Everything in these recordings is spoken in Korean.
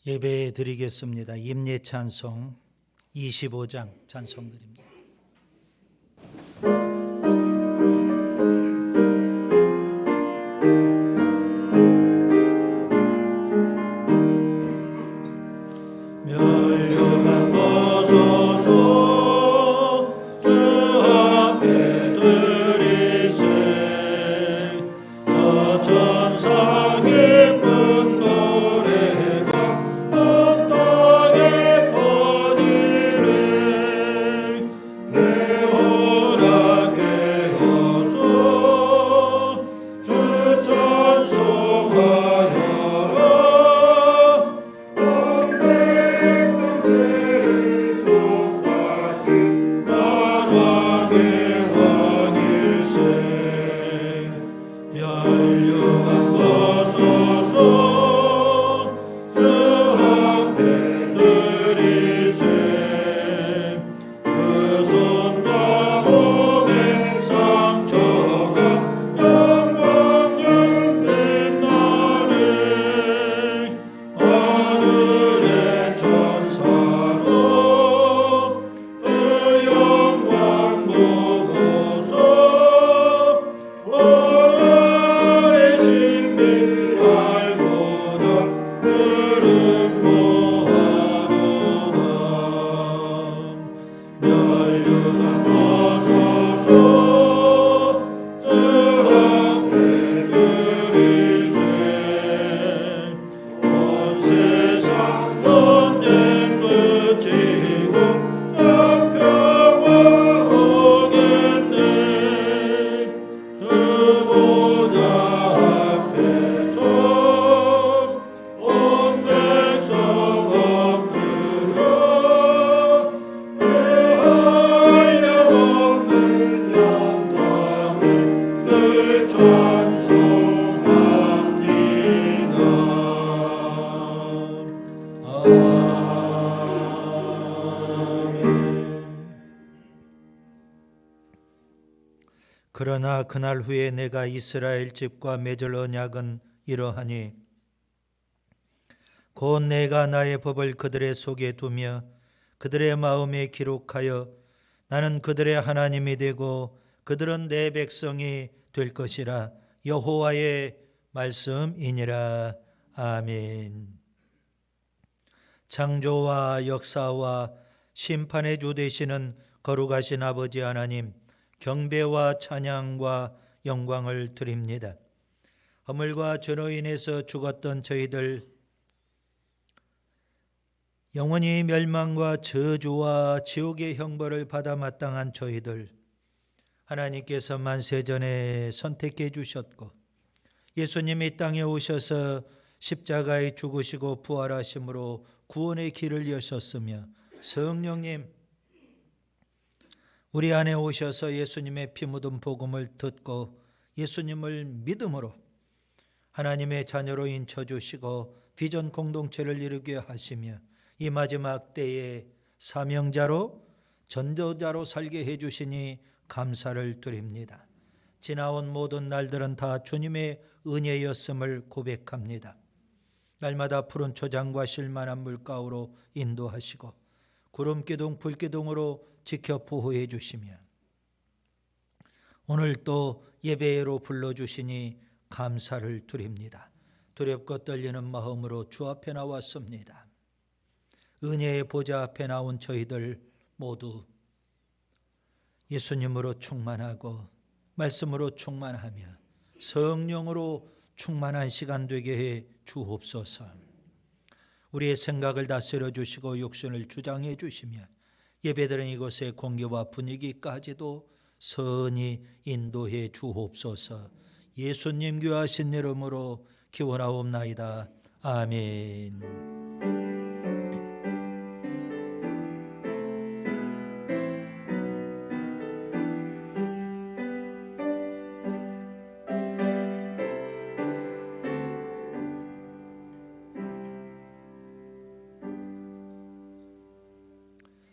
예배 드리겠습니다. 임예 찬송 25장 찬송 드립니다. 멸류관 벗어서 주 앞에 들이세 저 천사 기쁜 노래가 온 땅에 퍼지네 내 허락에 어서 주 찬송하여라 온 백성 죄를 속하신 만왕의 왕일세 멸류관 벗어서 주 앞에 들이세 그 손과 몸의 상처가 영광을 빛나네 하늘의 천사로 그 영광 보고서 오늘의 신비 알고자 그름 모아도다 멸류관 벗어서 주 앞에 들이세 온 세상 전쟁 그치고 평화 오겠네 주 보좌 앞에서 온 백성 엎드려 대하여 없는 영광을 늘 찬송합니다. 아멘. 그러나 그날 후에 내가 이스라엘 집과 맺을 언약은 이러하니 곧 내가 나의 법을 그들의 속에 두며 그들의 마음에 기록하여 나는 그들의 하나님이 되고 그들은 내 백성이 될 것이라. 여호와의 말씀이니라. 아멘. 창조와 역사와 심판의 주 되시는 거룩하신 아버지 하나님, 경배와 찬양과 영광을 드립니다. 허물과 죄로 인해서 죽었던 저희들, 영원히 멸망과 저주와 지옥의 형벌을 받아 마땅한 저희들, 하나님께서 만세전에 선택해 주셨고 예수님이 땅에 오셔서 십자가에 죽으시고 부활하심으로 구원의 길을 여셨으며 성령님 우리 안에 오셔서 예수님의 피 묻은 복음을 듣고 예수님을 믿음으로 하나님의 자녀로 인쳐주시고 비전 공동체를 이루게 하시며 이 마지막 때에 사명자로 전도자로 살게 해주시니 감사를 드립니다. 지나온 모든 날들은 다 주님의 은혜였음을 고백합니다. 날마다 푸른 초장과 실만한 물가로 인도하시고 구름기둥 불기둥으로 지켜 보호해 주시며 오늘 또 예배로 불러주시니 감사를 드립니다. 두렵고 떨리는 마음으로 주 앞에 나왔습니다. 은혜의 보좌 앞에 나온 저희들 모두 예수님으로 충만하고 말씀으로 충만하며 성령으로 충만한 시간 되게 해 주옵소서. 우리의 생각을 다스려 주시고 육신을 주장해 주시며 예배드린 이곳의 공기와 분위기까지도 선히 인도해 주옵소서. 예수님 귀하신 이름으로 기원하옵나이다. 아멘.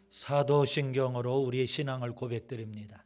사도신경으로 우리의 신앙을 고백드립니다.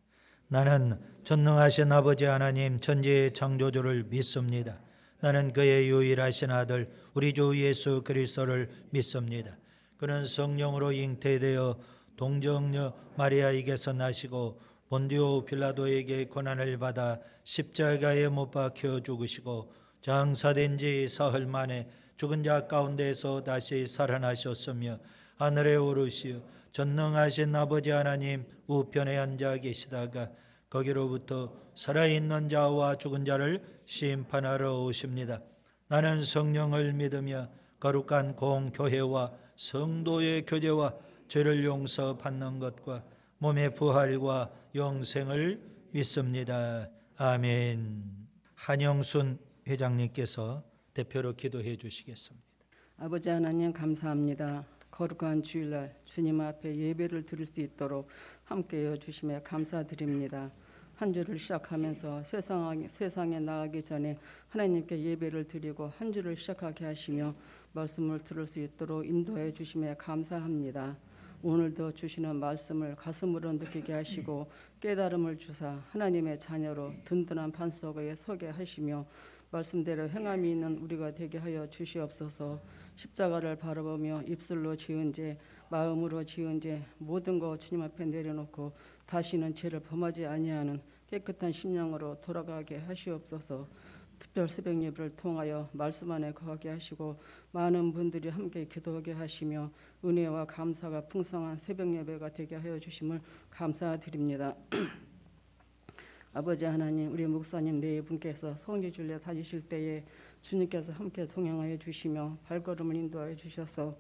나는 전능하신 아버지 하나님 천지의 창조주를 믿습니다. 나는 그의 유일하신 아들 우리 주 예수 그리스도를 믿습니다. 그는 성령으로 잉태되어 동정녀 마리아에게서 나시고 본디오 빌라도에게 고난을 받아 십자가에 못 박혀 죽으시고 장사된 지 사흘 만에 죽은 자 가운데서 다시 살아나셨으며 하늘에 오르시어 전능하신 아버지 하나님 우편에 앉아 계시다가 거기로부터 살아있는 자와 죽은 자를 심판하러 오십니다. 나는 성령을 믿으며 거룩한 공교회와 성도의 교제와 죄를 용서받는 것과 몸의 부활과 영생을 믿습니다. 아멘. 한영순 회장님께서 대표로 기도해 주시겠습니다. 아버지 하나님 감사합니다. 거룩한 주일날 주님 앞에 예배를 드릴 수 있도록 함께해 주심에 감사드립니다. 한 주를 시작하면서 세상에 나가기 전에 하나님께 예배를 드리고 한 주를 시작하게 하시며 말씀을 들을 수 있도록 인도해 주심에 감사합니다. 오늘도 주시는 말씀을 가슴으로 느끼게 하시고 깨달음을 주사 하나님의 자녀로 든든한 반석에 서게 하시며 말씀대로 행함이 있는 우리가 되게 하여 주시옵소서. 십자가를 바라보며 입술로 지은 죄 마음으로 지은 죄 모든 것 주님 앞에 내려놓고 다시는 죄를 범하지 아니하는 깨끗한 심령으로 돌아가게 하시옵소서. 특별 새벽 예배를 통하여 말씀 안에 거하게 하시고 많은 분들이 함께 기도하게 하시며 은혜와 감사가 풍성한 새벽 예배가 되게 하여 주심을 감사드립니다. 아버지 하나님, 우리 목사님 네 분께서 성지순례 다니실 때에 주님께서 함께 동행하여 주시며 발걸음을 인도하여 주셔서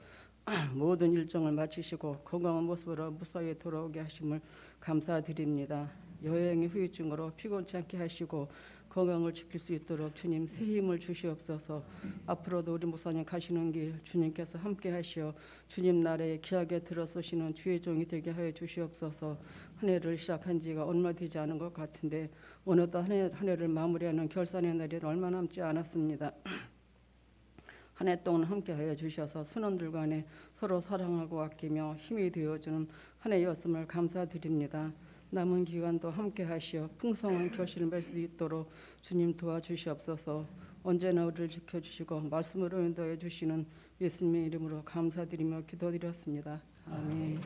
모든 일정을 마치시고 건강한 모습으로 무사히 돌아오게 하심을 감사드립니다. 여행의 후유증으로 피곤치 않게 하시고 건강을 지킬 수 있도록 주님 새 힘을 주시옵소서. 앞으로도 우리 목사님 가시는 길 주님께서 함께 하시어 주님 나라에 귀하게 들어서시는 주의 종이 되게 하여 주시옵소서. 한 해를 시작한 지가 얼마 되지 않은 것 같은데 어느덧 한 해를 마무리하는 결산의 날이 얼마 남지 않았습니다. 한 해 동안 함께하여 주셔서 순원들 간에 서로 사랑하고 아끼며 힘이 되어주는 한 해였음을 감사드립니다. 남은 기간도 함께하시어 풍성한 결실을 맺을 수 있도록 주님 도와주시옵소서. 언제나 우리를 지켜주시고 말씀으로 인도해 주시는 예수님의 이름으로 감사드리며 기도드렸습니다. 아멘.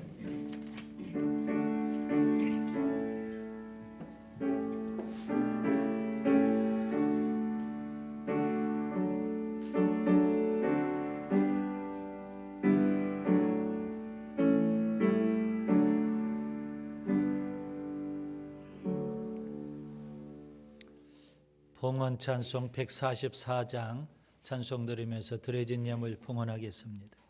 봉헌 찬송 144장 찬송 드리면서 드려진 예물 봉헌하겠습니다.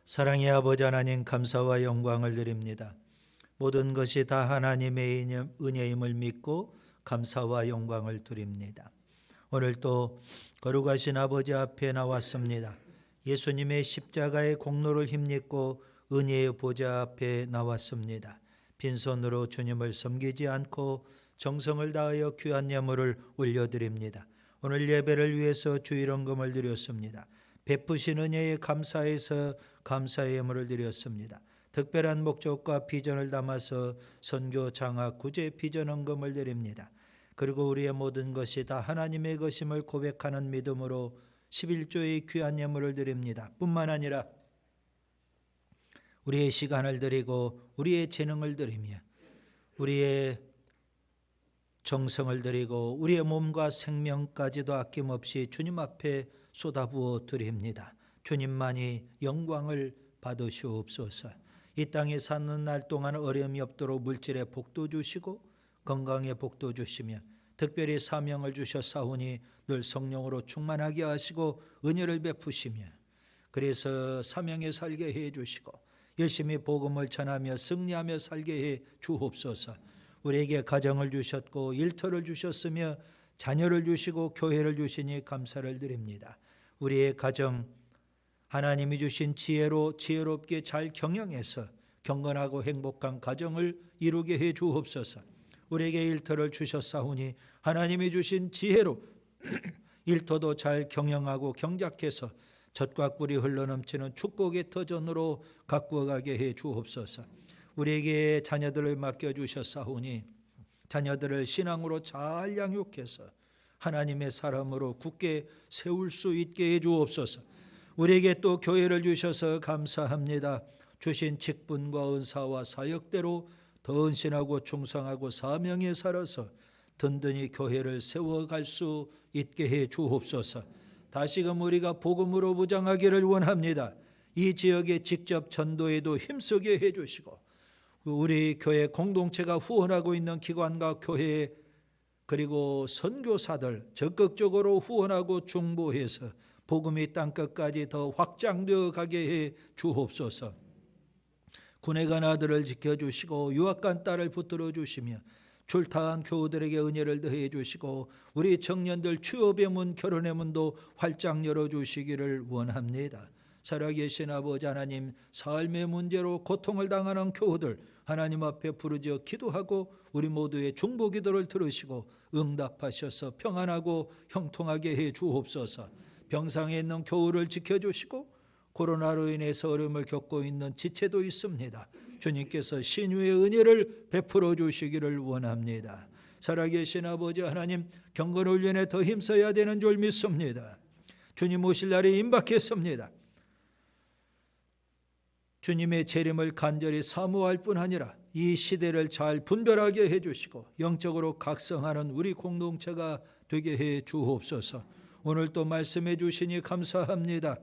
사랑의 아버지 하나님, 감사와 영광을 드립니다. 모든 것이 다 하나님의 은혜임을 믿고 감사와 영광을 드립니다. 오늘 또 거룩하신 아버지 앞에 나왔습니다. 예수님의 십자가의 공로를 힘입고 은혜의 보좌 앞에 나왔습니다. 빈손으로 주님을 섬기지 않고 정성을 다하여 귀한 예물을 올려드립니다. 오늘 예배를 위해서 주일헌금을 드렸습니다. 베푸신 은혜에 감사해서 감사의 예물을 드렸습니다. 특별한 목적과 비전을 담아서 선교 장학 구제 비전헌금을 드립니다. 그리고 우리의 모든 것이 다 하나님의 것임을 고백하는 믿음으로 11조의 귀한 예물을 드립니다. 뿐만 아니라 우리의 시간을 드리고 우리의 재능을 드리며 우리의 정성을 드리고 우리의 몸과 생명까지도 아낌없이 주님 앞에 쏟아부어 드립니다. 주님만이 영광을 받으시옵소서. 이 땅에 사는 날 동안 어려움이 없도록 물질의 복도 주시고 건강의 복도 주시며 특별히 사명을 주셨사오니 늘 성령으로 충만하게 하시고 은혜를 베푸시며 그래서 사명에 살게 해 주시고 열심히 복음을 전하며 승리하며 살게 해 주옵소서. 우리에게 가정을 주셨고 일터를 주셨으며 자녀를 주시고 교회를 주시니 감사를 드립니다. 우리의 가정 하나님이 주신 지혜로 지혜롭게 잘 경영해서 경건하고 행복한 가정을 이루게 해 주옵소서. 우리에게 일터를 주셨사오니 하나님이 주신 지혜로 일터도 잘 경영하고 경작해서 젖과 꿀이 흘러넘치는 축복의 터전으로 가꾸어가게 해 주옵소서. 우리에게 자녀들을 맡겨주셨사오니 자녀들을 신앙으로 잘 양육해서 하나님의 사람으로 굳게 세울 수 있게 해 주옵소서. 우리에게 또 교회를 주셔서 감사합니다. 주신 직분과 은사와 사역대로 더 헌신하고 충성하고 사명에 살아서 든든히 교회를 세워갈 수 있게 해 주옵소서. 다시금 우리가 복음으로 무장하기를 원합니다. 이 지역의 직접 전도에도 힘쓰게 해 주시고 우리 교회 공동체가 후원하고 있는 기관과 교회 그리고 선교사들 적극적으로 후원하고 중보해서 복음이 땅끝까지 더 확장되어 가게 해 주옵소서. 군에 간 아들을 지켜주시고 유학간 딸을 붙들어 주시며 출타한 교우들에게 은혜를 더해 주시고 우리 청년들 취업의 문 결혼의 문도 활짝 열어주시기를 원합니다. 살아계신 아버지 하나님, 삶의 문제로 고통을 당하는 교우들 하나님 앞에 부르짖어 기도하고 우리 모두의 중보 기도를 들으시고 응답하셔서 평안하고 형통하게 해 주옵소서. 병상에 있는 교우를 지켜주시고 코로나로 인해서 어려움을 겪고 있는 지체도 있습니다. 주님께서 신유의 은혜를 베풀어 주시기를 원합니다. 살아계신 아버지 하나님, 경건 훈련에 더 힘써야 되는 줄 믿습니다. 주님 오실 날이 임박했습니다. 주님의 재림을 간절히 사모할 뿐 아니라 이 시대를 잘 분별하게 해주시고 영적으로 각성하는 우리 공동체가 되게 해 주옵소서. 오늘 또 말씀해 주시니 감사합니다.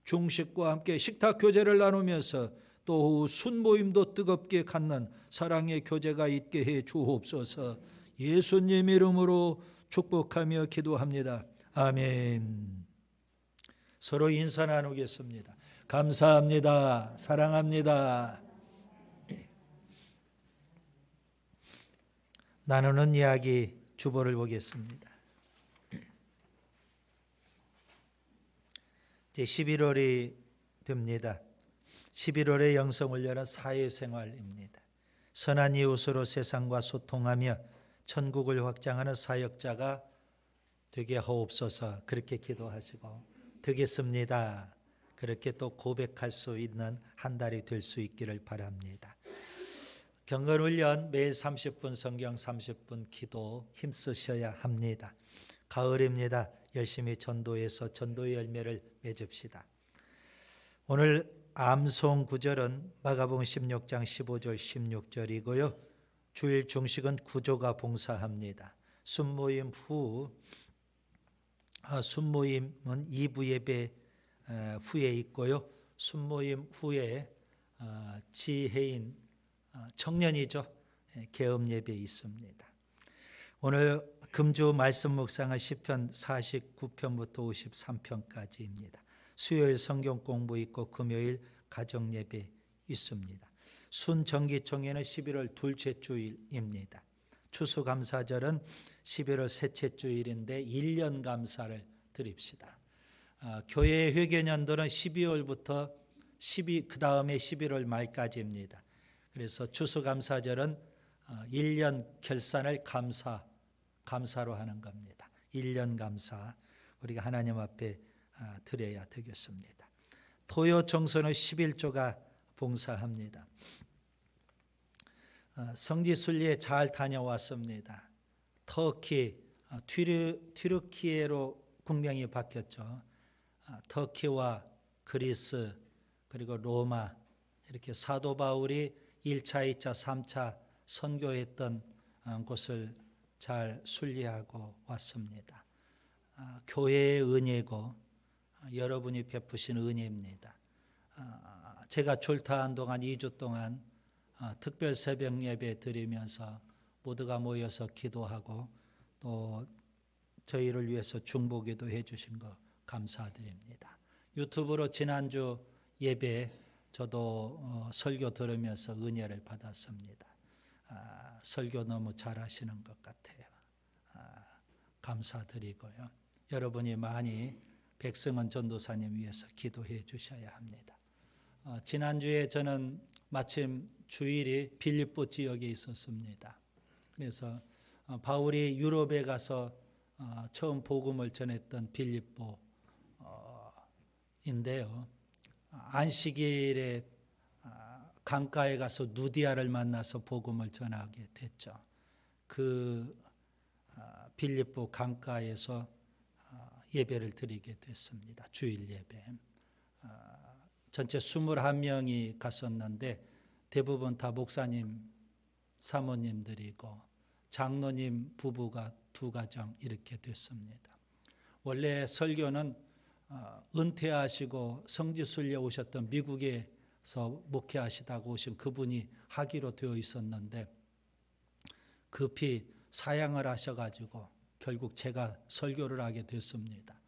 중식과 함께 식탁 교제를 나누면서 또 순모임도 뜨겁게 갖는 사랑의 교제가 있게 해 주옵소서. 예수님 이름으로 축복하며 기도합니다. 아멘. 서로 인사 나누겠습니다. 감사합니다. 사랑합니다. 나누는 이야기 주보를 보겠습니다. 이제 11월이 됩니다. 11월의 영성훈련은 사회생활입니다. 선한 이웃으로 세상과 소통하며 천국을 확장하는 사역자가 되게 하옵소서. 그렇게 기도하시고 되겠습니다. 그렇게 또 고백할 수 있는 한 달이 될 수 있기를 바랍니다. 경건훈련 매일 30분 성경 30분 기도 힘쓰셔야 합니다. 가을입니다. 열심히 전도해서 전도의 열매를 맺읍시다. 오늘 암송 구절은 마가복음 16장 15절 16절이고요. 주일 중식은 구조가 봉사합니다. 순모임 순모임은 2부 예배 후에 있고요. 순모임 후에 지혜인 청년이죠. 개업 예배 있습니다. 오늘 금주 말씀 묵상은 시편 49편부터 53편까지입니다. 수요일 성경 공부 있고 금요일 가정 예배 있습니다. 순정기총회는 11월 둘째 주일입니다. 추수감사절은 11월 셋째 주일인데 1년 감사를 드립시다. 교회 회계년도는 12월부터 그 다음에 11월 말까지입니다. 그래서 추수감사절은 1년 결산을 감사로 하는 겁니다. 1년 감사 우리가 하나님 앞에 드려야 되겠습니다. 토요 청소는 11조가 봉사합니다. 성지순례 잘 다녀왔습니다. 터키, 튀르키예로 국명이 바뀌었죠. 터키와 그리스 그리고 로마 이렇게 사도 바울이 1차, 2차, 3차 선교했던 곳을 잘 순례하고 왔습니다. 교회의 은혜고 여러분이 베푸신 은혜입니다. 제가 출타한 동안 2주 동안 특별 새벽 예배 드리면서 모두가 모여서 기도하고 또 저희를 위해서 중보기도 해주신 거 감사드립니다. 유튜브로 지난주 예배 저도 설교 들으면서 은혜를 받았습니다. 설교 너무 잘하시는 것 같아요. 감사드리고요. 여러분이 많이 백승원 전도사님 위해서 기도해 주셔야 합니다. 지난주에 저는 마침 주일이 빌립보 지역에 있었습니다. 그래서 바울이 유럽에 가서 처음 복음을 전했던 빌립보인데요. 안식일에 강가에 가서 누디아를 만나서 복음을 전하게 됐죠. 그 빌립보 강가에서 예배를 드리게 됐습니다. 주일 예배. 전체 21명이 갔었는데 대부분 다 목사님, 사모님들이고 장로님 부부가 2가정 이렇게 됐습니다. 원래 설교는 은퇴하시고 성지순례 오셨던 미국에서 목회하시다가 오신 그분이 하기로 되어 있었는데 급히 사양을 하셔가지고 결국 제가 설교를 하게 됐습니다.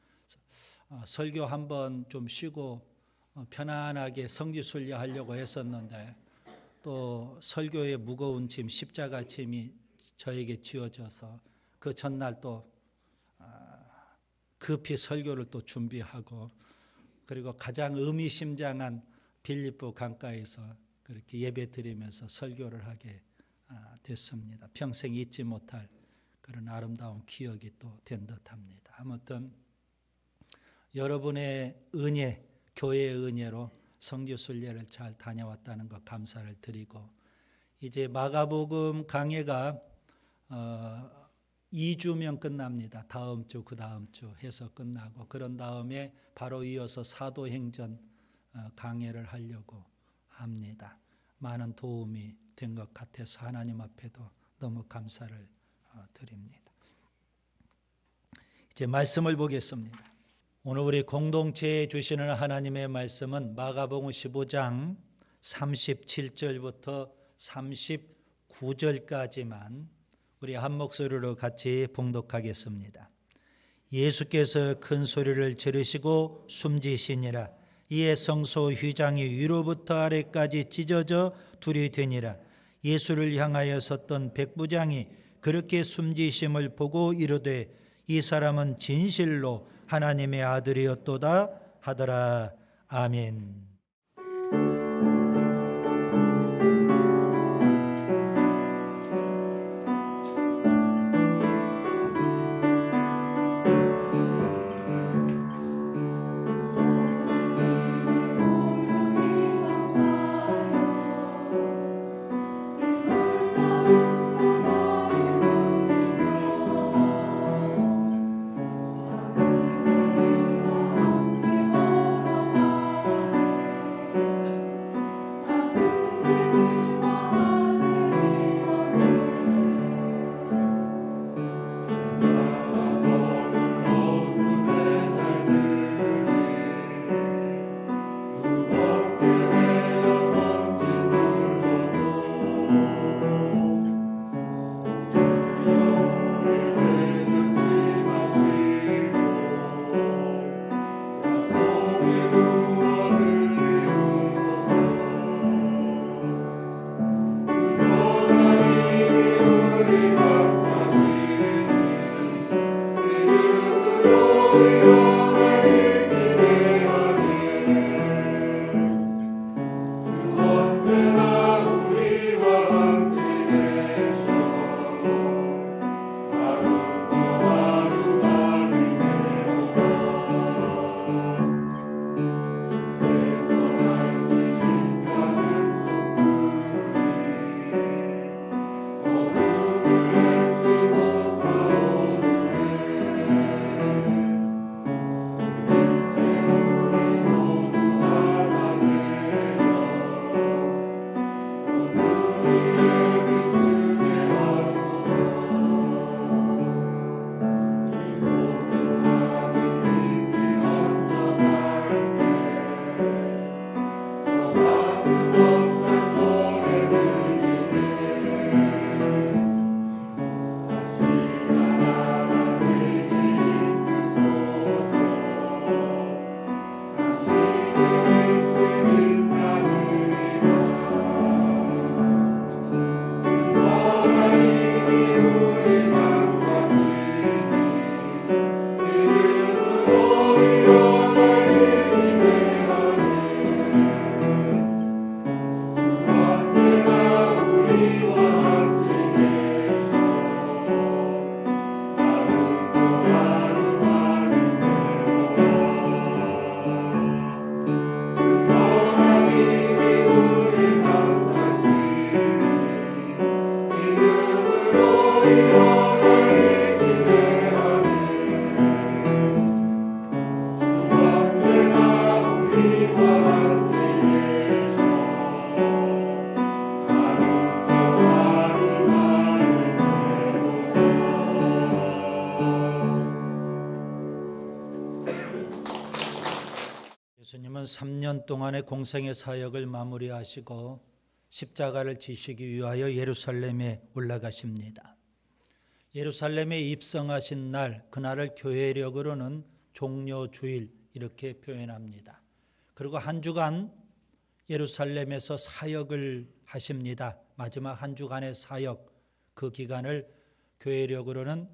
설교 한번 좀 쉬고 편안하게 성지순례 하려고 했었는데 또 설교의 무거운 짐, 십자가 짐이 저에게 지어져서 그 전날 또 급히 설교를 또 준비하고 그리고 가장 의미심장한 빌립보 강가에서 그렇게 예배 드리면서 설교를 하게 됐습니다. 평생 잊지 못할 그런 아름다운 기억이 또 된 듯합니다. 아무튼 여러분의 은혜, 교회의 은혜로 성지순례를 잘 다녀왔다는 것 감사를 드리고 이제 마가복음 강해가 2주면 끝납니다. 다음 주, 그 다음 주 해서 끝나고 그런 다음에 바로 이어서 사도행전 강해를 하려고 합니다. 많은 도움이 된 것 같아서 하나님 앞에도 너무 감사를 드립니다. 이제 말씀을 보겠습니다. 오늘 우리 공동체에 주시는 하나님의 말씀은 마가복음 15장 37절부터 39절까지만 우리 한 목소리로 같이 봉독하겠습니다. 예수께서 큰 소리를 지르시고 숨지시니라. 이에 성소 휘장이 위로부터 아래까지 찢어져 둘이 되니라. 예수를 향하여 섰던 백부장이 그렇게 숨지심을 보고 이르되 이 사람은 진실로 하나님의 아들이었도다 하더라. 아멘. 예수님은 3년 동안의 공생의 사역을 마무리하시고 십자가를 지시기 위하여 예루살렘에 올라가십니다. 예루살렘에 입성하신 날, 그날을 교회력으로는 종려주일 이렇게 표현합니다. 그리고 한 주간 예루살렘에서 사역을 하십니다. 마지막 한 주간의 사역, 그 기간을 교회력으로는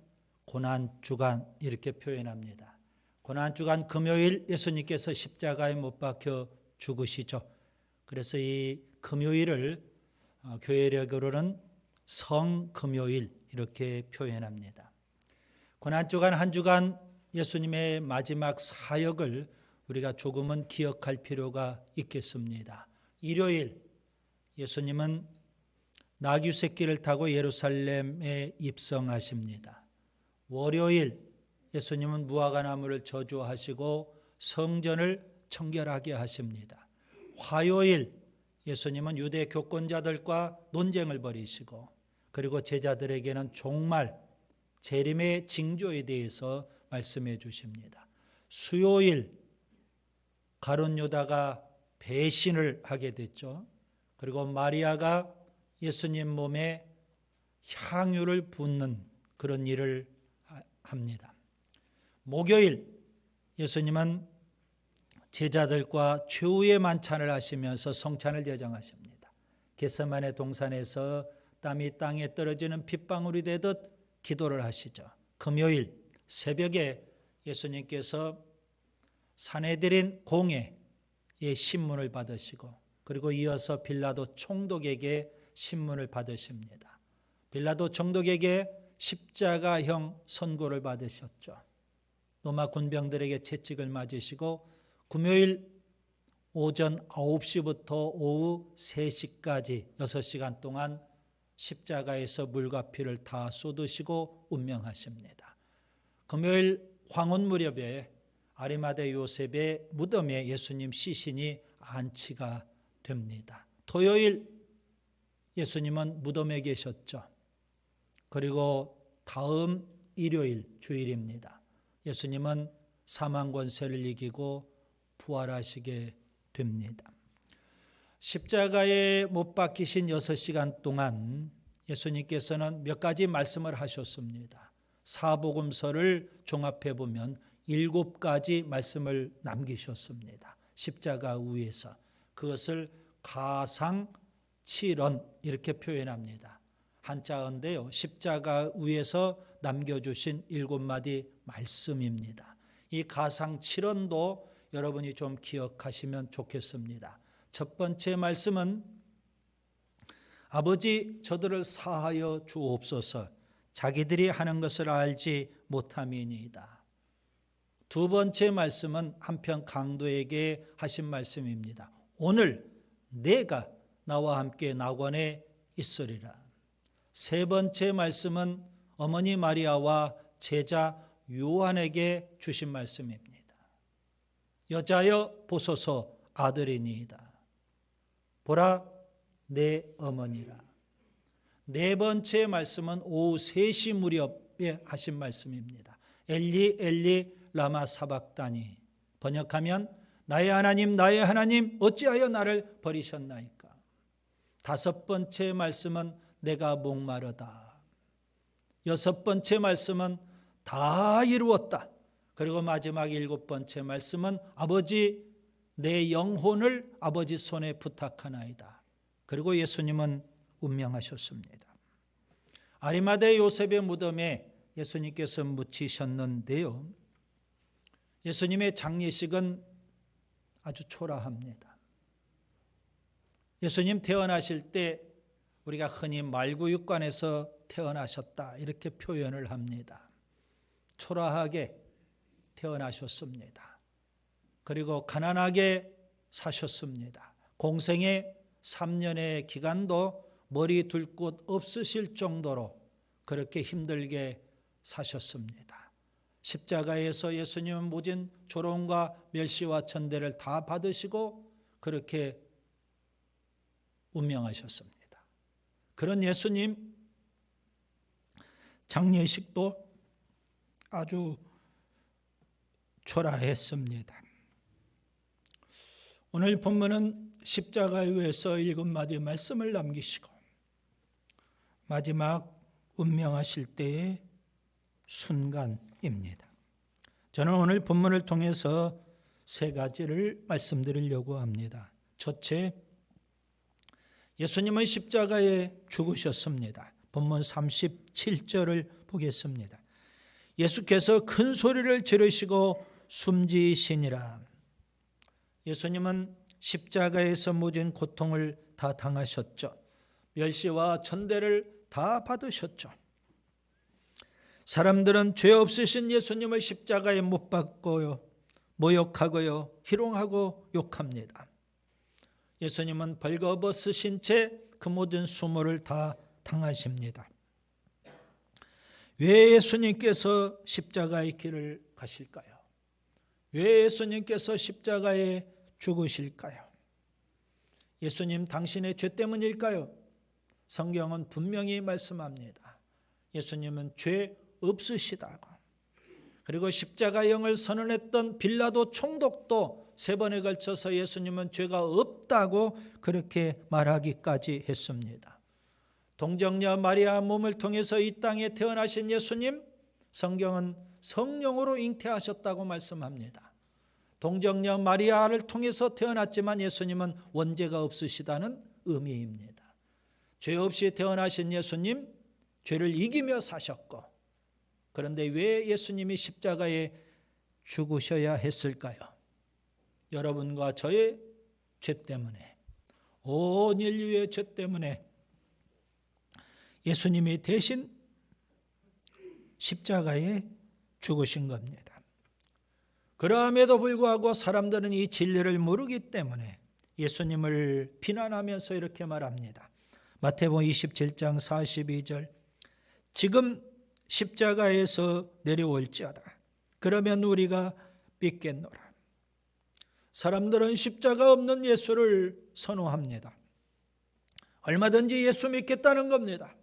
고난주간 이렇게 표현합니다. 고난주간 금요일 예수님께서 십자가에 못 박혀 죽으시죠. 그래서 이 금요일을 교회력으로는 성금요일 이렇게 표현합니다. 고난주간 한 주간 예수님의 마지막 사역을 우리가 조금은 기억할 필요가 있겠습니다. 일요일 예수님은 나귀 새끼를 타고 예루살렘에 입성하십니다. 월요일 예수님은 무화과나무를 저주하시고 성전을 청결하게 하십니다. 화요일 예수님은 유대 교권자들과 논쟁을 벌이시고 그리고 제자들에게는 종말, 재림의 징조에 대해서 말씀해 주십니다. 수요일 가룟 유다가 배신을 하게 됐죠. 그리고 마리아가 예수님 몸에 향유를 붓는 그런 일을 합니다. 목요일 예수님은 제자들과 최후의 만찬을 하시면서 성찬을 제정하십니다. 겟세마네 동산에서 땀이 땅에 떨어지는 빗방울이 되듯 기도를 하시죠. 금요일 새벽에 예수님께서 산헤드린 공회의 신문을 받으시고 그리고 이어서 빌라도 총독에게 신문을 받으십니다. 빌라도 총독에게 십자가형 선고를 받으셨죠. 로마 군병들에게 채찍을 맞으시고 금요일 오전 9시부터 오후 3시까지 6시간 동안 십자가에서 물과 피를 다 쏟으시고 운명하십니다. 금요일 황혼 무렵에 아리마대 요셉의 무덤에 예수님 시신이 안치가 됩니다. 토요일 예수님은 무덤에 계셨죠. 그리고 다음 일요일 주일입니다. 예수님은 사망 권세를 이기고 부활하시게 됩니다. 십자가에 못 박히신 6시간 동안 예수님께서는 몇 가지 말씀을 하셨습니다. 사복음서를 종합해 보면 7가지 말씀을 남기셨습니다. 십자가 위에서. 그것을 가상칠언 이렇게 표현합니다. 한자어인데요. 십자가 위에서 남겨주신 7마디 말씀입니다. 이 가상칠언도 여러분이 좀 기억하시면 좋겠습니다. 첫 번째 말씀은 아버지 저들을 사하여 주옵소서 자기들이 하는 것을 알지 못함이니이다. 두 번째 말씀은 한편 강도에게 하신 말씀입니다. 오늘 내가 나와 함께 낙원에 있으리라. 세 번째 말씀은 어머니 마리아와 제자 요한에게 주신 말씀입니다. 여자여 보소서 아들이니이다. 보라 내 어머니라. 네 번째 말씀은 오후 3시 무렵에 하신 말씀입니다. 엘리 엘리 라마 사박다니. 번역하면 나의 하나님 어찌하여 나를 버리셨나이까. 다섯 번째 말씀은 내가 목마르다. 여섯 번째 말씀은 다 이루었다. 그리고 마지막 7번째 말씀은 아버지 내 영혼을 아버지 손에 부탁하나이다. 그리고 예수님은 운명하셨습니다. 아리마대 요셉의 무덤에 예수님께서 묻히셨는데요. 예수님의 장례식은 아주 초라합니다. 예수님 태어나실 때 우리가 흔히 말구육관에서 태어나셨다 이렇게 표현을 합니다. 초라하게 태어나셨습니다. 그리고 가난하게 사셨습니다. 공생의 3년의 기간도 머리 둘 곳 없으실 정도로 그렇게 힘들게 사셨습니다. 십자가에서 예수님은 모진 조롱과 멸시와 천대를 다 받으시고 그렇게 운명하셨습니다. 그런 예수님 장례식도 아주 초라했습니다. 오늘 본문은 십자가에 의해서 7마디의 말씀을 남기시고 마지막 운명하실 때의 순간입니다. 저는 오늘 본문을 통해서 3가지를 말씀드리려고 합니다. 첫째, 예수님은 십자가에 죽으셨습니다. 본문 37절을 보겠습니다. 예수께서 큰 소리를 지르시고 숨지시니라. 예수님은 십자가에서 모든 고통을 다 당하셨죠. 멸시와 천대를 다 받으셨죠. 사람들은 죄 없으신 예수님을 십자가에 못 박고요, 모욕하고요, 희롱하고 욕합니다. 예수님은 벌거벗으신 채 그 모든 수모를 다 당하십니다. 왜 예수님께서 십자가의 길을 가실까요? 왜 예수님께서 십자가에 죽으실까요? 예수님 당신의 죄 때문일까요? 성경은 분명히 말씀합니다. 예수님은 죄 없으시다고. 그리고 십자가형을 선언했던 빌라도 총독도 3번에 걸쳐서 예수님은 죄가 없다고 그렇게 말하기까지 했습니다. 동정녀 마리아 몸을 통해서 이 땅에 태어나신 예수님, 성경은 성령으로 잉태하셨다고 말씀합니다. 동정녀 마리아를 통해서 태어났지만 예수님은 원죄가 없으시다는 의미입니다. 죄 없이 태어나신 예수님, 죄를 이기며 사셨고, 그런데 왜 예수님이 십자가에 죽으셔야 했을까요? 여러분과 저의 죄 때문에, 온 인류의 죄 때문에 예수님이 대신 십자가에 죽으신 겁니다. 그럼에도 불구하고 사람들은 이 진리를 모르기 때문에 예수님을 비난하면서 이렇게 말합니다. 마태복음 27장 42절, 지금 십자가에서 내려올지어다. 그러면 우리가 믿겠노라. 사람들은 십자가 없는 예수를 선호합니다. 얼마든지 예수 믿겠다는 겁니다.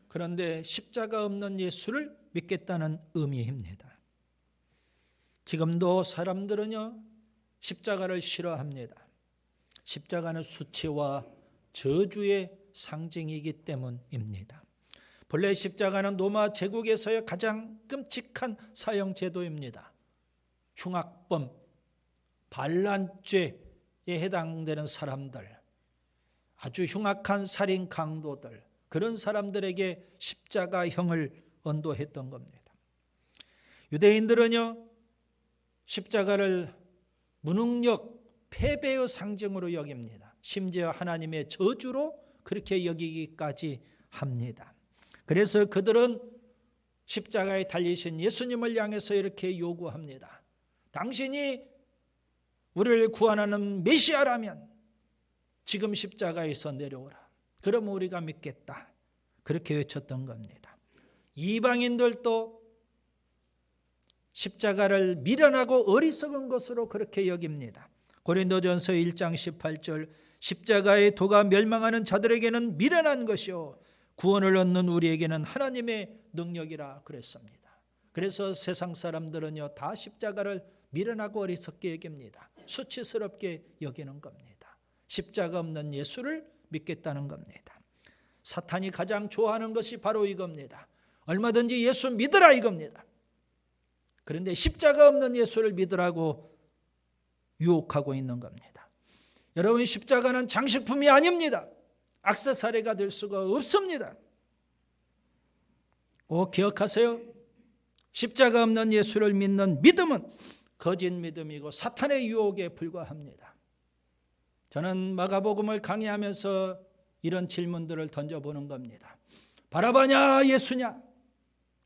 그런데 십자가 없는 예수를 믿겠다는 의미입니다. 지금도 사람들은요, 십자가를 싫어합니다. 십자가는 수치와 저주의 상징이기 때문입니다. 본래 십자가는 로마 제국에서의 가장 끔찍한 사형 제도입니다. 흉악범, 반란죄에 해당되는 사람들, 아주 흉악한 살인 강도들, 그런 사람들에게 십자가형을 언도했던 겁니다. 유대인들은요, 십자가를 무능력, 패배의 상징으로 여깁니다. 심지어 하나님의 저주로 그렇게 여기기까지 합니다. 그래서 그들은 십자가에 달리신 예수님을 향해서 이렇게 요구합니다. 당신이 우리를 구원하는 메시아라면 지금 십자가에서 내려오라. 그러면 우리가 믿겠다. 그렇게 외쳤던 겁니다. 이방인들도 십자가를 미련하고 어리석은 것으로 그렇게 여깁니다. 고린도전서 1장 18절, 십자가의 도가 멸망하는 자들에게는 미련한 것이요 구원을 얻는 우리에게는 하나님의 능력이라 그랬습니다. 그래서 세상 사람들은요, 다 십자가를 미련하고 어리석게 여깁니다. 수치스럽게 여기는 겁니다. 십자가 없는 예수를 믿겠다는 겁니다. 사탄이 가장 좋아하는 것이 바로 이겁니다. 얼마든지 예수 믿으라 이겁니다. 그런데 십자가 없는 예수를 믿으라고 유혹하고 있는 겁니다. 여러분, 십자가는 장식품이 아닙니다. 액세서리가 될 수가 없습니다. 꼭 기억하세요. 십자가 없는 예수를 믿는 믿음은 거짓 믿음이고 사탄의 유혹에 불과합니다. 저는 마가복음을 강의하면서 이런 질문들을 던져보는 겁니다. 바라바냐 예수냐?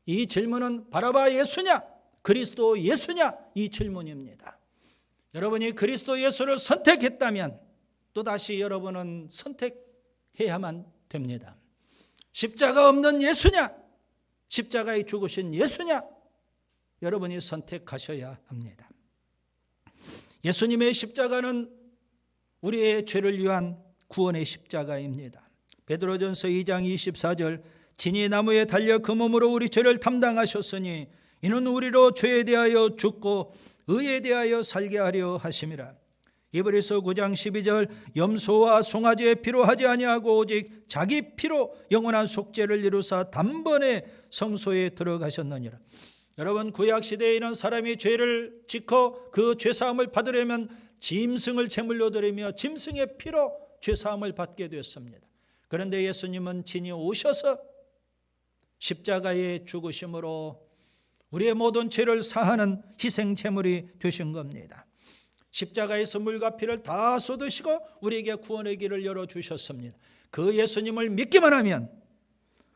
이 질문은 바라바 예수냐? 그리스도 예수냐? 이 질문입니다. 여러분이 그리스도 예수를 선택했다면 또다시 여러분은 선택해야만 됩니다. 십자가 없는 예수냐? 십자가에 죽으신 예수냐? 여러분이 선택하셔야 합니다. 예수님의 십자가는 우리의 죄를 위한 구원의 십자가입니다. 베드로전서 2장 24절 친히 나무에 달려 그 몸으로 우리 죄를 담당하셨으니 이는 우리로 죄에 대하여 죽고 의에 대하여 살게 하려 하심이라. 히브리서 9장 12절 염소와 송아지의 피로 하지 아니하고 오직 자기 피로 영원한 속죄를 이루사 단번에 성소에 들어가셨느니라. 여러분, 구약시대에는 사람이 죄를 짓고 그 죄사함을 받으려면 짐승을 제물로 드리며 짐승의 피로 죄사함을 받게 되었습니다. 그런데 예수님은 친히 오셔서 십자가에 죽으심으로 우리의 모든 죄를 사하는 희생 제물이 되신 겁니다. 십자가에서 물과 피를 다 쏟으시고 우리에게 구원의 길을 열어주셨습니다. 그 예수님을 믿기만 하면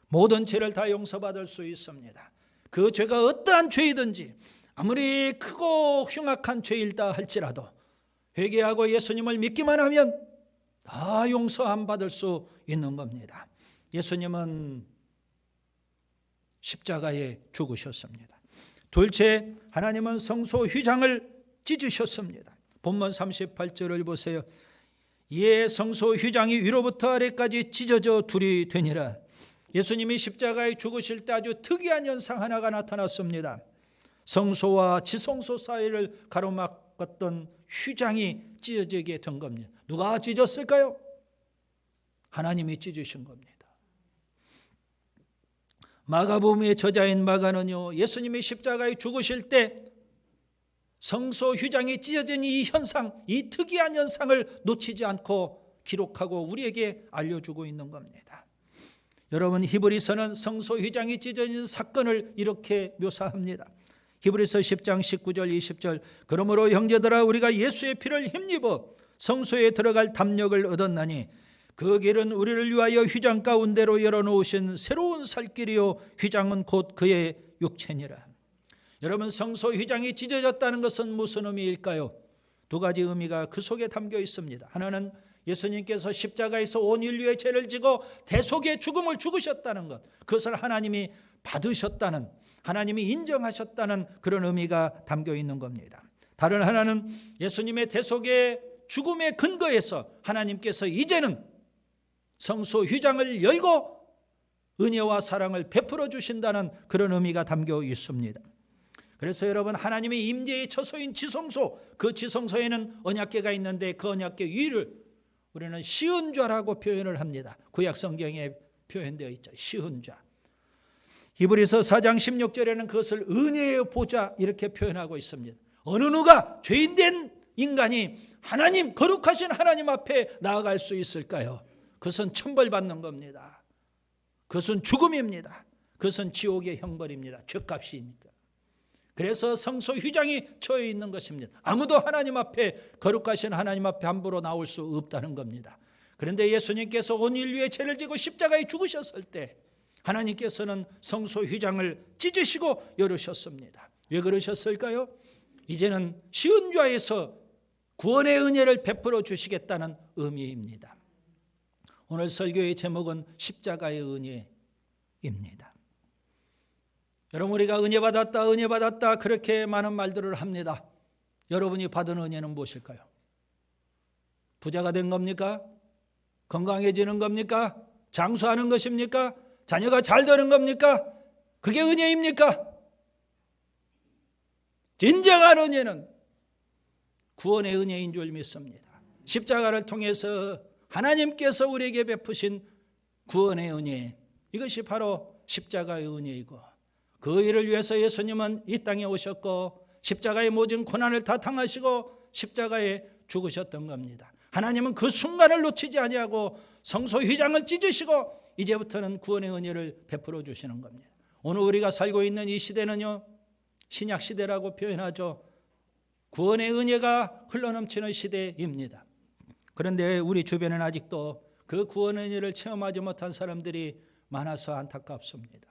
모든 죄를 다 용서받을 수 있습니다. 그 죄가 어떠한 죄이든지 아무리 크고 흉악한 죄일다 할지라도 회개하고 예수님을 믿기만 하면 다 용서함 받을 수 있는 겁니다. 예수님은 십자가에 죽으셨습니다. 둘째, 하나님은 성소 휘장을 찢으셨습니다. 본문 38절을 보세요. 이에 성소 휘장이 위로부터 아래까지 찢어져 둘이 되니라. 예수님이 십자가에 죽으실 때 아주 특이한 현상 하나가 나타났습니다. 성소와 지성소 사이를 가로막았던 휘장이 찢어지게 된 겁니다. 누가 찢었을까요? 하나님이 찢으신 겁니다. 마가복음의 저자인 마가는요, 예수님이 십자가에 죽으실 때 성소 휘장이 찢어진 이 현상, 이 특이한 현상을 놓치지 않고 기록하고 우리에게 알려주고 있는 겁니다. 여러분, 히브리서는 성소 휘장이 찢어진 사건을 이렇게 묘사합니다. 히브리서 10장 19절 20절 그러므로 형제들아 우리가 예수의 피를 힘입어 성소에 들어갈 담력을 얻었나니 그 길은 우리를 위하여 휘장 가운데로 열어놓으신 새로운 살길이요 휘장은 곧 그의 육체니라. 여러분, 성소 휘장이 찢어졌다는 것은 무슨 의미일까요? 두 가지 의미가 그 속에 담겨 있습니다. 하나는 예수님께서 십자가에서 온 인류의 죄를 지고 대속의 죽음을 죽으셨다는 것, 그것을 하나님이 받으셨다는, 하나님이 인정하셨다는 그런 의미가 담겨 있는 겁니다. 다른 하나는 예수님의 대속의 죽음의 근거에서 하나님께서 이제는 성소 휘장을 열고 은혜와 사랑을 베풀어 주신다는 그런 의미가 담겨 있습니다. 그래서 여러분, 하나님의 임재의 처소인 지성소, 그 지성소에는 언약궤가 있는데 그 언약궤 위를 우리는 시은좌라고 표현을 합니다. 구약 성경에 표현되어 있죠. 시은좌. 히브리서 4장 16절에는 그것을 은혜의 보좌 이렇게 표현하고 있습니다. 어느 누가 죄인된 인간이 하나님, 거룩하신 하나님 앞에 나아갈 수 있을까요? 그것은 천벌받는 겁니다. 그것은 죽음입니다. 그것은 지옥의 형벌입니다. 죄값이니까. 그래서 성소 휘장이 처해 있는 것입니다. 아무도 하나님 앞에, 거룩하신 하나님 앞에 함부로 나올 수 없다는 겁니다. 그런데 예수님께서 온 인류의 죄를 지고 십자가에 죽으셨을 때 하나님께서는 성소 휘장을 찢으시고 열으셨습니다. 왜 그러셨을까요? 이제는 시은좌에서 구원의 은혜를 베풀어 주시겠다는 의미입니다. 오늘 설교의 제목은 십자가의 은혜입니다. 여러분, 우리가 은혜 받았다, 은혜 받았다 그렇게 많은 말들을 합니다. 여러분이 받은 은혜는 무엇일까요? 부자가 된 겁니까? 건강해지는 겁니까? 장수하는 것입니까? 자녀가 잘 되는 겁니까? 그게 은혜입니까? 진정한 은혜는 구원의 은혜인 줄 믿습니다. 십자가를 통해서 하나님께서 우리에게 베푸신 구원의 은혜, 이것이 바로 십자가의 은혜이고, 그 일을 위해서 예수님은 이 땅에 오셨고 십자가의 모든 고난을 다 당하시고 십자가에 죽으셨던 겁니다. 하나님은 그 순간을 놓치지 아니하고 성소 휘장을 찢으시고 이제부터는 구원의 은혜를 베풀어 주시는 겁니다. 오늘 우리가 살고 있는 이 시대는요, 신약 시대라고 표현하죠. 구원의 은혜가 흘러넘치는 시대입니다. 그런데 우리 주변에는 아직도 그 구원의 은혜를 체험하지 못한 사람들이 많아서 안타깝습니다.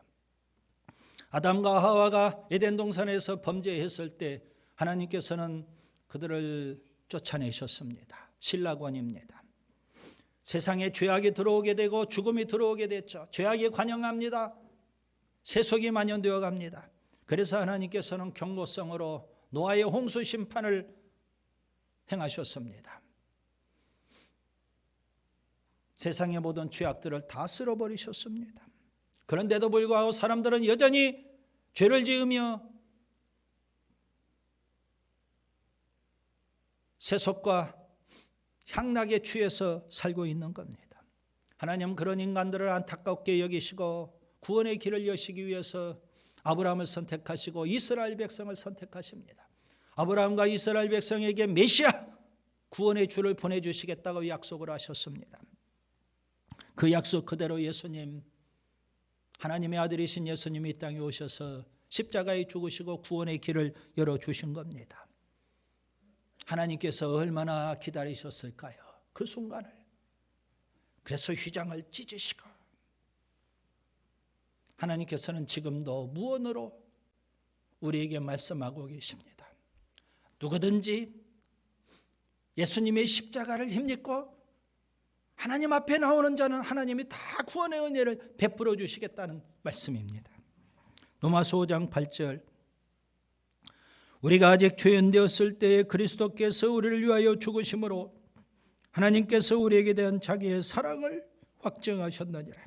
아담과 하와가 에덴 동산에서 범죄했을 때 하나님께서는 그들을 쫓아내셨습니다. 신라권입니다. 세상에 죄악이 들어오게 되고 죽음이 들어오게 됐죠. 죄악이 관영합니다. 세속이 만연되어 갑니다. 그래서 하나님께서는 경고성으로 노아의 홍수 심판을 행하셨습니다. 세상의 모든 죄악들을 다 쓸어버리셨습니다. 그런데도 불구하고 사람들은 여전히 죄를 지으며 세속과 향락에 취해서 살고 있는 겁니다. 하나님은 그런 인간들을 안타깝게 여기시고 구원의 길을 여시기 위해서 아브라함을 선택하시고 이스라엘 백성을 선택하십니다. 아브라함과 이스라엘 백성에게 메시아 구원의 주를 보내주시겠다고 약속을 하셨습니다. 그 약속 그대로 예수님, 하나님의 아들이신 예수님이 이 땅에 오셔서 십자가에 죽으시고 구원의 길을 열어주신 겁니다. 하나님께서 얼마나 기다리셨을까요? 그 순간을. 그래서 휘장을 찢으시고 하나님께서는 지금도 무언으로 우리에게 말씀하고 계십니다. 누구든지 예수님의 십자가를 힘입고 하나님 앞에 나오는 자는 하나님이 다 구원의 은혜를 베풀어 주시겠다는 말씀입니다. 로마서 5장 8절, 우리가 아직 죄인 되었을 때에 그리스도께서 우리를 위하여 죽으심으로 하나님께서 우리에게 대한 자기의 사랑을 확증하셨느니라.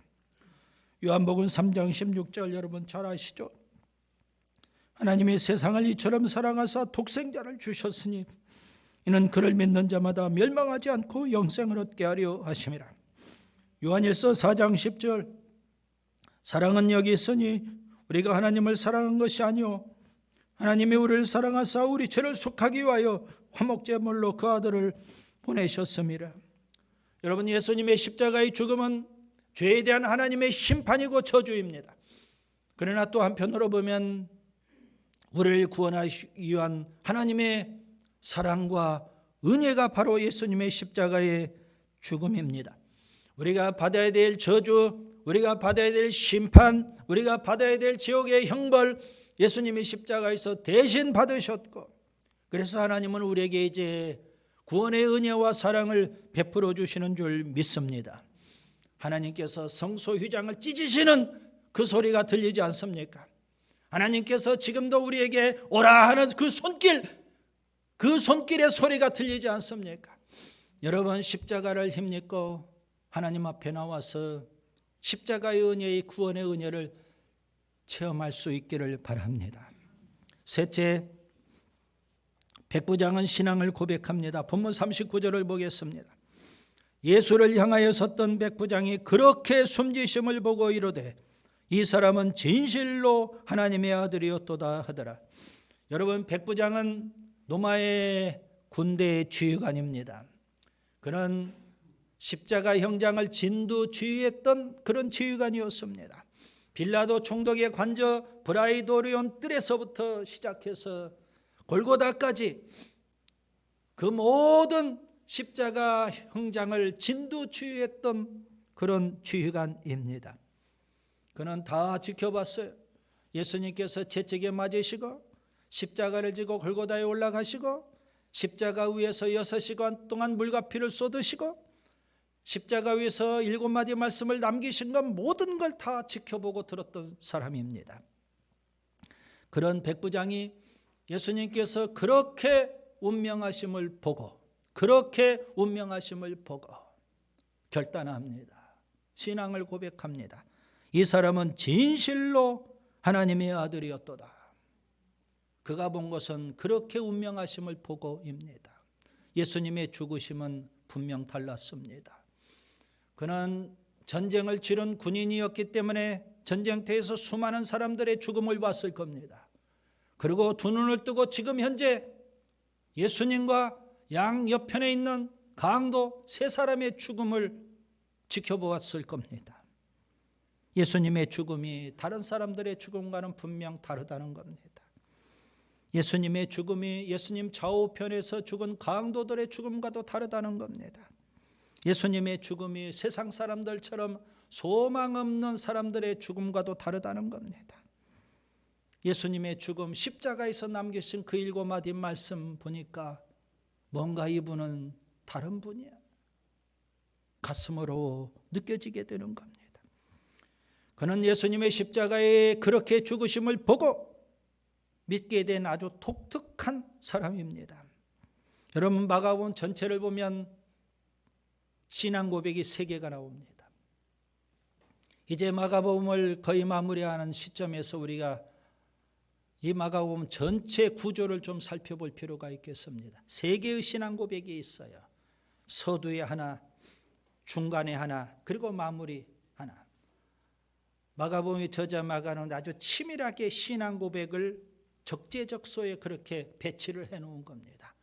요한복음 3장 16절 여러분 잘 아시죠? 하나님이 세상을 이처럼 사랑하사 독생자를 주셨으니 이는 그를 믿는 자마다 멸망하지 않고 영생을 얻게 하려 하심이라. 요한일서 4장 10절, 사랑은 여기 있으니 우리가 하나님을 사랑한 것이 아니요 하나님이 우리를 사랑하사 우리 죄를 속하기 위하여 화목제물로 그 아들을 보내셨습니다. 여러분, 예수님의 십자가의 죽음은 죄에 대한 하나님의 심판이고 저주입니다. 그러나 또 한편으로 보면 우리를 구원하기 위한 하나님의 사랑과 은혜가 바로 예수님의 십자가의 죽음입니다. 우리가 받아야 될 저주, 우리가 받아야 될 심판, 우리가 받아야 될 지옥의 형벌, 예수님이 십자가에서 대신 받으셨고, 그래서 하나님은 우리에게 이제 구원의 은혜와 사랑을 베풀어 주시는 줄 믿습니다. 하나님께서 성소 휘장을 찢으시는 그 소리가 들리지 않습니까? 하나님께서 지금도 우리에게 오라 하는 그 손길의 소리가 들리지 않습니까? 여러분, 십자가를 힘입고 하나님 앞에 나와서 십자가의 은혜의 구원의 은혜를 체험할 수 있기를 바랍니다. 셋째, 백부장은 신앙을 고백합니다. 본문 39절을 보겠습니다. 예수를 향하여 섰던 백부장이 그렇게 숨지심을 보고 이르되 이 사람은 진실로 하나님의 아들이었도다 하더라. 여러분, 백부장은 로마의 군대의 지휘관입니다. 그는 십자가 형장을 진두지휘했던 그런 지휘관이었습니다. 빌라도 총독의 관저 브라이도리온 뜰에서부터 시작해서 골고다까지 그 모든 십자가 형장을 진두지휘했던 그런 지휘관입니다. 그는 다 지켜봤어요. 예수님께서 채찍에 맞으시고 십자가를 지고 골고다에 올라가시고 십자가 위에서 6시간 동안 물과 피를 쏟으시고 십자가 위에서 7마디 말씀을 남기신 것 모든 걸 다 지켜보고 들었던 사람입니다. 그런 백부장이 예수님께서 그렇게 운명하심을 보고 결단합니다. 신앙을 고백합니다. 이 사람은 진실로 하나님의 아들이었도다. 그가 본 것은 그렇게 운명하심을 보고입니다. 예수님의 죽으심은 분명 달랐습니다. 그는 전쟁을 치른 군인이었기 때문에 전쟁터에서 수많은 사람들의 죽음을 봤을 겁니다. 그리고 두 눈을 뜨고 지금 현재 예수님과 양옆편에 있는 강도 세 사람의 죽음을 지켜보았을 겁니다. 예수님의 죽음이 다른 사람들의 죽음과는 분명 다르다는 겁니다. 예수님의 죽음이 예수님 좌우편에서 죽은 강도들의 죽음과도 다르다는 겁니다. 예수님의 죽음이 세상 사람들처럼 소망 없는 사람들의 죽음과도 다르다는 겁니다. 예수님의 죽음, 십자가에서 남기신 그 7마디 말씀 보니까 뭔가 이분은 다른 분이야. 가슴으로 느껴지게 되는 겁니다. 그는 예수님의 십자가에 그렇게 죽으심을 보고 믿게 된 아주 독특한 사람입니다. 여러분, 마가복음 전체를 보면 신앙 고백이 3개가 나옵니다. 이제 마가복음을 거의 마무리하는 시점에서 우리가 이 마가복음 전체 구조를 좀 살펴볼 필요가 있겠습니다. 3개의 신앙 고백이 있어요. 서두에 하나, 중간에 하나, 그리고 마무리 하나. 마가복음의 저자 마가는 아주 치밀하게 신앙 고백을 적재적소에 그렇게 배치를 해놓은 겁니다.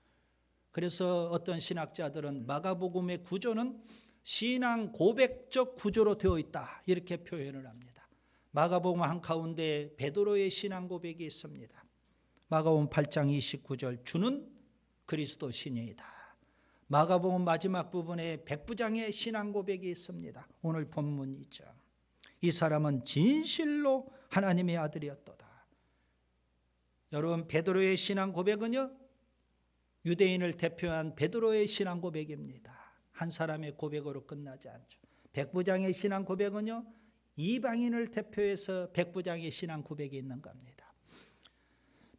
그래서 어떤 신학자들은 마가복음의 구조는 신앙 고백적 구조로 되어 있다 이렇게 표현을 합니다. 마가복음 한가운데 베드로의 신앙 고백이 있습니다. 마가복음 8장 29절 주는 그리스도 신이다. 마가복음 마지막 부분에 백부장의 신앙 고백이 있습니다. 오늘 본문이죠. 이 사람은 진실로 하나님의 아들이었도다. 여러분, 베드로의 신앙 고백은요, 유대인을 대표한 베드로의 신앙 고백입니다. 한 사람의 고백으로 끝나지 않죠. 백부장의 신앙 고백은요, 이방인을 대표해서 백부장의 신앙 고백이 있는 겁니다.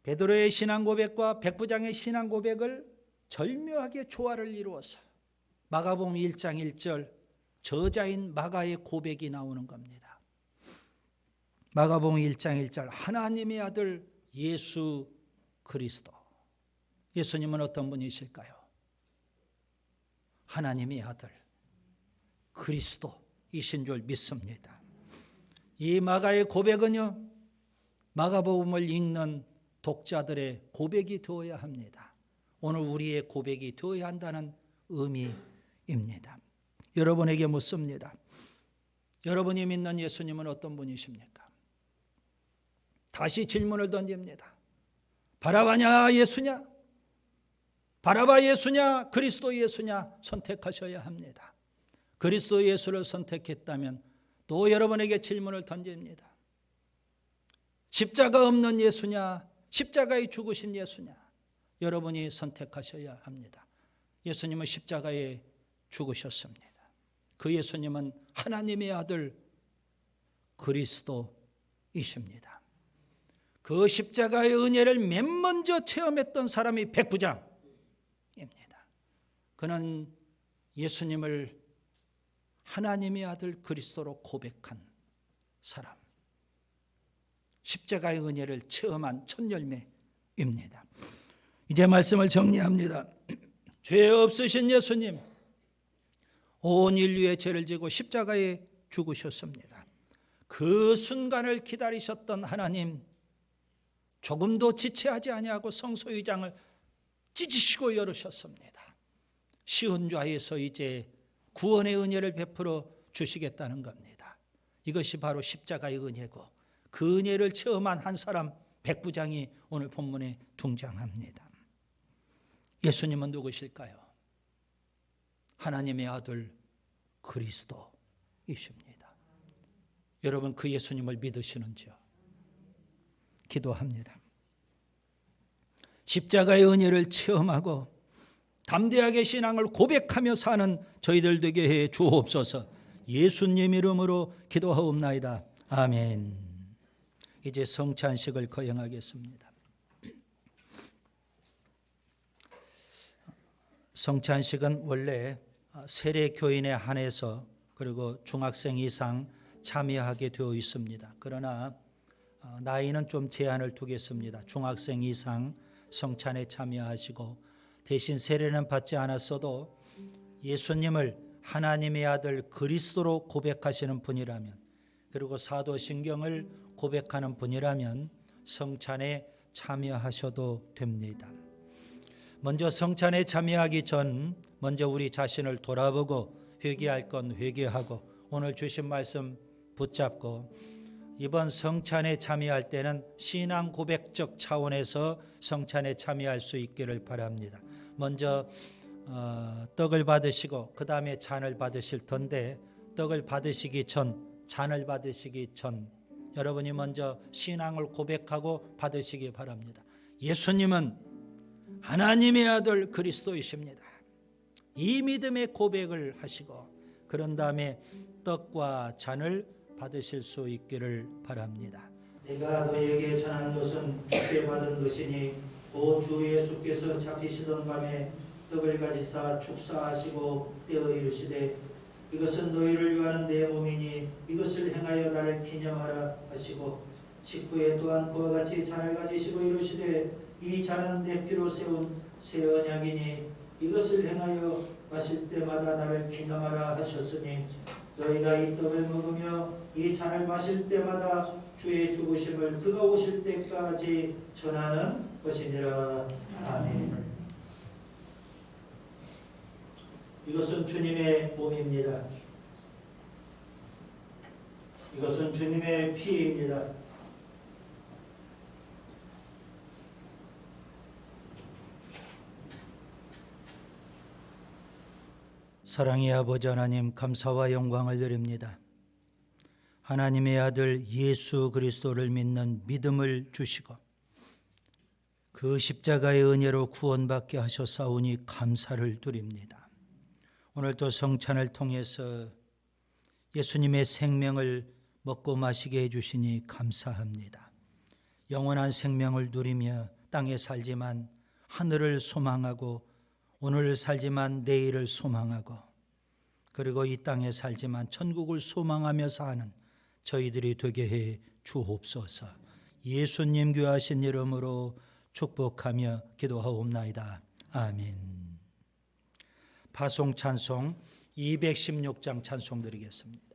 베드로의 신앙 고백과 백부장의 신앙 고백을 절묘하게 조화를 이루어서 마가복음 1장 1절 저자인 마가의 고백이 나오는 겁니다. 마가복음 1장 1절 하나님의 아들 예수 그리스도. 예수님은 어떤 분이실까요? 하나님의 아들 그리스도이신 줄 믿습니다. 이 마가의 고백은요, 마가복음을 읽는 독자들의 고백이 되어야 합니다. 오늘 우리의 고백이 되어야 한다는 의미입니다. 여러분에게 묻습니다. 여러분이 믿는 예수님은 어떤 분이십니까? 다시 질문을 던집니다. 바라바냐 예수냐? 바라바 예수냐? 그리스도 예수냐? 선택하셔야 합니다. 그리스도 예수를 선택했다면 또 여러분에게 질문을 던집니다. 십자가 없는 예수냐? 십자가에 죽으신 예수냐? 여러분이 선택하셔야 합니다. 예수님은 십자가에 죽으셨습니다. 그 예수님은 하나님의 아들 그리스도이십니다. 그 십자가의 은혜를 맨 먼저 체험했던 사람이 백부장입니다. 그는 예수님을 하나님의 아들 그리스도로 고백한 사람, 십자가의 은혜를 체험한 첫 열매입니다. 이제 말씀을 정리합니다. 죄 없으신 예수님, 온 인류의 죄를 지고 십자가에 죽으셨습니다. 그 순간을 기다리셨던 하나님, 조금도 지체하지 아니하고 성소의장을 찢으시고 열으셨습니다. 시온 좌에서 이제 구원의 은혜를 베풀어 주시겠다는 겁니다. 이것이 바로 십자가의 은혜고, 그 은혜를 체험한 한 사람 백부장이 오늘 본문에 등장합니다. 예수님은 누구실까요? 하나님의 아들 그리스도이십니다. 여러분, 그 예수님을 믿으시는지요? 기도합니다. 십자가의 은혜를 체험하고 담대하게 신앙을 고백하며 사는 저희들 되게 해 주옵소서. 예수님 이름으로 기도하옵나이다. 아멘. 이제 성찬식을 거행하겠습니다. 성찬식은 원래 세례교인에 한해서 그리고 중학생 이상 참여하게 되어 있습니다. 그러나 나이는 좀 제한을 두겠습니다. 중학생 이상 성찬에 참여하시고, 대신 세례는 받지 않았어도 예수님을 하나님의 아들 그리스도로 고백하시는 분이라면, 그리고 사도신경을 고백하는 분이라면 성찬에 참여하셔도 됩니다. 먼저 성찬에 참여하기 전 먼저 우리 자신을 돌아보고 회개할 건 회개하고 오늘 주신 말씀 붙잡고 이번 성찬에 참여할 때는 신앙 고백적 차원에서 성찬에 참여할 수 있기를 바랍니다. 먼저 떡을 받으시고 그 다음에 잔을 받으실 텐데, 떡을 받으시기 전, 잔을 받으시기 전 여러분이 먼저 신앙을 고백하고 받으시기 바랍니다. 예수님은 하나님의 아들 그리스도이십니다. 이 믿음의 고백을 하시고 그런 다음에 떡과 잔을 받으실 수 있기를 바랍니다. 내가 너에게 전한 것은 주께 받은 것이니 오 주 예수께서 잡히시던 밤에 떡을 가지사 축사하시고 떼어 이르시되 이것은 너희를 위하는 내 몸이니 이것을 행하여 나를 기념하라 하시고 식후에 또한 그와 같이 잔을 가지시고 이르시되 이 잔은 내 피로 세운 새 언약이니 이것을 행하여 마실 때마다 나를 기념하라 하셨으니 너희가 이 떡을 먹으며 이 잔을 마실 때마다 주의 죽으심을 그가 오실 때까지 전하는 것이니라. 아멘. 이것은 주님의 몸입니다. 이것은 주님의 피입니다. 사랑의 아버지 하나님, 감사와 영광을 드립니다. 하나님의 아들 예수 그리스도를 믿는 믿음을 주시고 그 십자가의 은혜로 구원받게 하셨사오니 감사를 드립니다. 오늘도 성찬을 통해서 예수님의 생명을 먹고 마시게 해주시니 감사합니다. 영원한 생명을 누리며 땅에 살지만 하늘을 소망하고 오늘 살지만 내일을 소망하고 그리고 이 땅에 살지만 천국을 소망하며 사는 저희들이 되게 해 주옵소서. 예수님 귀하신 이름으로 축복하며 기도하옵나이다. 아멘. 파송 찬송 216장 찬송 드리겠습니다.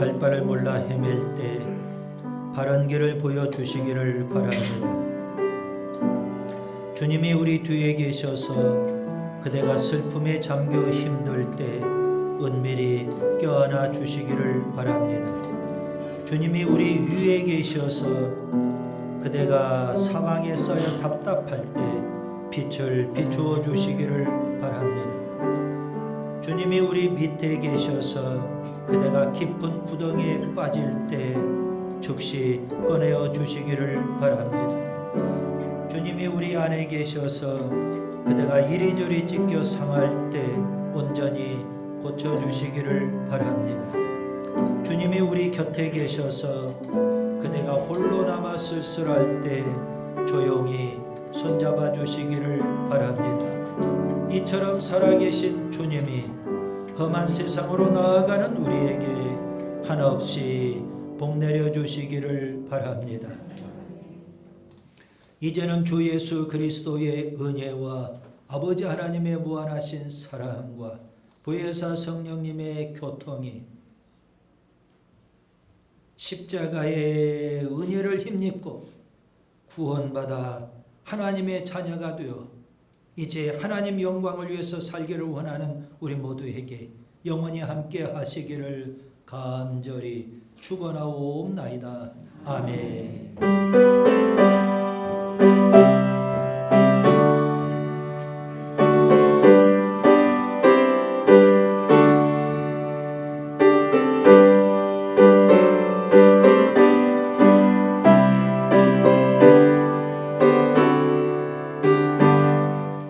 갈 바를 몰라 헤맬 때 바른 길을 보여주시기를 바랍니다. 주님이 우리 뒤에 계셔서 그대가 슬픔에 잠겨 힘들 때 은밀히 껴안아 주시기를 바랍니다. 주님이 우리 위에 계셔서 그대가 사방에 쌓여 답답할 때 빛을 비추어 주시기를 바랍니다. 주님이 우리 밑에 계셔서 그대가 깊은 구덩이에 빠질 때 즉시 꺼내어 주시기를 바랍니다. 주님이 우리 안에 계셔서 그대가 이리저리 찢겨 상할 때 온전히 고쳐주시기를 바랍니다. 주님이 우리 곁에 계셔서 그대가 홀로 남아 쓸쓸할 때 조용히 손잡아 주시기를 바랍니다. 이처럼 살아계신 주님이 험한 세상으로 나아가는 우리에게 한없이 복 내려주시기를 바랍니다. 이제는 주 예수 그리스도의 은혜와 아버지 하나님의 무한하신 사랑과 부예사 성령님의 교통이 십자가의 은혜를 힘입고 구원받아 하나님의 자녀가 되어 이제 하나님 영광을 위해서 살기를 원하는 우리 모두에게 영원히 함께 하시기를 간절히 축원하옵나이다. 아멘.